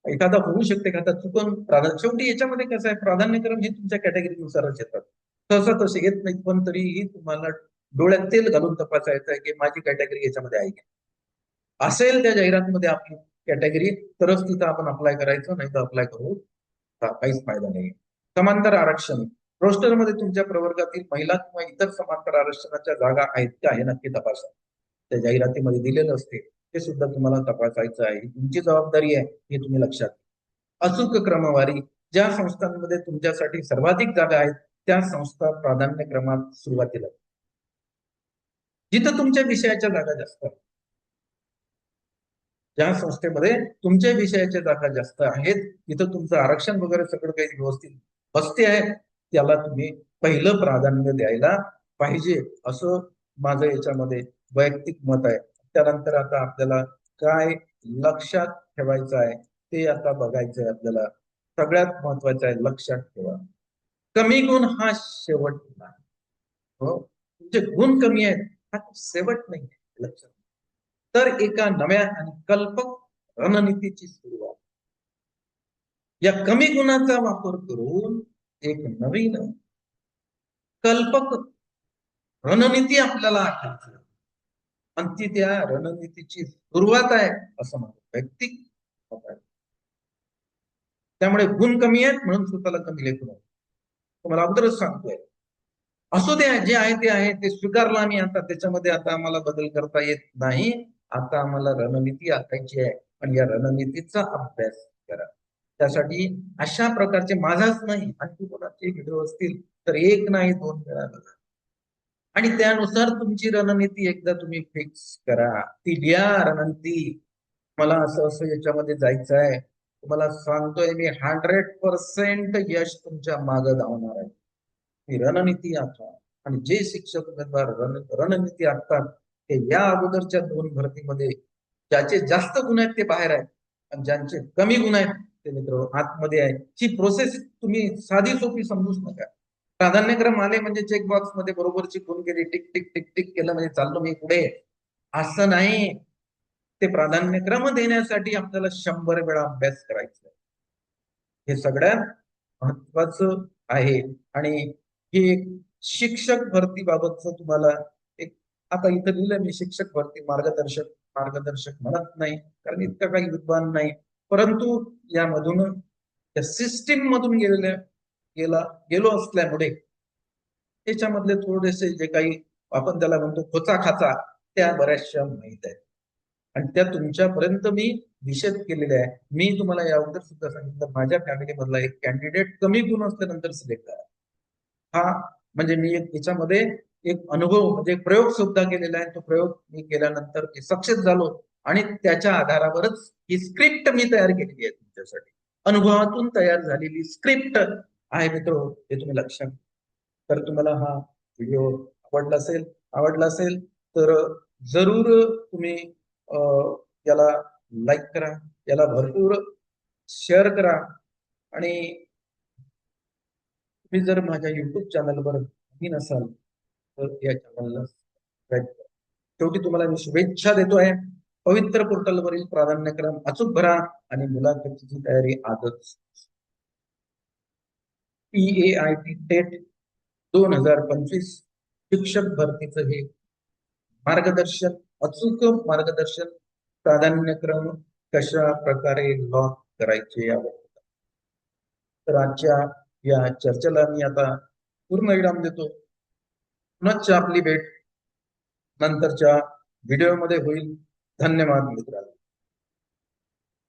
एखादा होऊ शकते का चुकून प्राधान्य, शेवटी याच्यामध्ये कसं आहे प्राधान्यक्रम हे तुमच्या कॅटेगरीनुसारच येतात. सहसा तसे येत नाहीत, पण तरीही तुम्हाला डोळ्यात तेल घालून तपासायचं आहे की माझी कॅटेगरी याच्यामध्ये आहे का. असेल त्या जाहिरातीमध्ये आपली कॅटेगरी तरच तिथं आपण अप्लाय करायचं, नाही तर अप्लाय करू काहीच फायदा नाही. समांतर आरक्षण रोस्टरमध्ये तुमच्या प्रवर्गातील महिला किंवा इतर समांतर आरक्षणाच्या जागा आहेत का हे नक्की तपासा. त्या जाहिरातीमध्ये दिलेलं असते ते सुद्धा तुम्हाला तपासायचं आहे. तुमची जबाबदारी आहे हे तुम्ही लक्षात. अचूक क्रमवारी ज्या संस्थांमध्ये तुमच्यासाठी सर्वाधिक जागा आहेत त्या संस्था प्राधान्यक्रमात सुरुवातीला, जिथं तुमच्या विषयाच्या जागा जास्त आहेत, ज्या संस्थेमध्ये तुमच्या विषयाच्या जागा जास्त आहेत तिथं तुमचं आरक्षण वगैरे सगळं काही व्यवस्थित बसते आहे, त्याला तुम्ही पहिलं प्राधान्य द्यायला पाहिजे असं माझं याच्यामध्ये वैयक्तिक मत आहे. त्यानंतर आता आपल्याला काय लक्षात ठेवायचं आहे ते आता बघायचं आहे आपल्याला. सगळ्यात महत्वाचं आहे लक्षात ठेवा, कमी गुण हा शेवट नाही. हो, तुमचे गुण कमी आहेत हा शेवट नाही लक्षात. तर एका नव्या आणि कल्पक रणनीतीची सुरुवात. या कमी गुणाचा वापर करून एक नवीन कल्पक रणनीती आपल्याला आखायची आणि ती त्या रणनीतीची सुरुवात आहे असं माझं वैयक्तिक मत आहे. त्यामुळे गुण कमी आहेत म्हणून स्वतःला कमी लेखू नये. तुम्हाला अगोदरच सांगतोय, असू द्या जे आहे ते आहे, ते स्वीकारलं आम्ही. आता त्याच्यामध्ये आता आम्हाला बदल करता येत नाही. आता आम्हाला रणनीती आखायची आहे आणि या रणनीतीचा अभ्यास करा. त्यासाठी अशा प्रकारचे माझाच नाही आणखी कोणाचे व्हिडिओ असतील तर 1 नाही 2 वेळा बघा आणि त्यानुसार तुमची रणनीती एकदा तुम्ही फिक्स करा. ती लिहा रणनीती. मला असं असं याच्यामध्ये जायचं आहे, तुम्हाला सांगतोय मी 100% यश तुमच्या मागे धावणार आहे. ही रणनीती आखा आणि जे शिक्षक उमेदवार रणनीती आखतात ते या अगोदरच्या 2 भरतीमध्ये ज्याचे जास्त गुण आहेत ते बाहेर आहेत आणि ज्यांचे कमी गुण आहेत ते मित्र आतमध्ये आहे. ही प्रोसेस तुम्ही साधी सोपी समजूच नका. प्राधान्यक्रम आले म्हणजे चेकबॉक्स मध्ये बरोबरची गुण केली, टिक टिक टिक टिक केलं म्हणजे चाललो मी पुढे, असं नाही. ते प्राधान्यक्रम देण्यासाठी आपल्याला 100 वेळा अभ्यास करायचा. हे सगळ्यात महत्वाचं आहे. आणि हे एक शिक्षक भरती बाबतच तुम्हाला एक, आता इथं लिहिलं मी शिक्षक भरती मार्गदर्शक मार्गदर्शक म्हणत नाही कारण इतकं काही विद्वान नाही, परंतु यामधून त्या सिस्टीम मधून गेलो असल्यामुळे त्याच्यामधले थोडेसे जे काही आपण त्याला म्हणतो खोचा खाचा त्या बऱ्याचशा माहित आहेत आणि त्या तुमच्यापर्यंत मी निषेध केलेले आहे. मी तुम्हाला या अगोदर सुद्धा सांगितलं माझ्या फॅमिली मधला एक कॅन्डिडेट कमी गुण असल्यानंतर सिलेक्ट करा. हा म्हणजे मी याच्यामध्ये एक अनुभव म्हणजे एक प्रयोग सुद्धा केलेला आहे. तो प्रयोग मी केल्यानंतर सक्सेस झालो आणि त्याच्या आधारावरच ही स्क्रिप्ट मी तयार केलेली आहे तुमच्यासाठी. अनुभवातून तयार झालेली स्क्रिप्ट आहे मित्र, हे तुम्ही लक्षात. तर तुम्हाला हा व्हिडिओ आवडला असेल तर जरूर तुम्ही याला लाईक करा, याला भरपूर शेअर करा आणि तुम्ही जर माझ्या युट्यूब चॅनलवर नवीन असाल तर या चॅनलला सबस्क्राईब करा. शेवटी तुम्हाला मी शुभेच्छा देतो आहे. पवित्र पोर्टलवरील प्राधान्यक्रम अचूक भरा आणि मुलाखतीची तयारी आजच. PAIT टेट 2025 शिक्षक भरतीचं हे मार्गदर्शन, अचूक मार्गदर्शन, प्राधान्यक्रम कशा प्रकारे लॉक करायचे यावर. तर आजच्या या चर्चेला मी आता पूर्ण विराम देतो. पुन्हा आपली भेट नंतरच्या व्हिडिओमध्ये होईल. धन्यवाद मित्रांनो.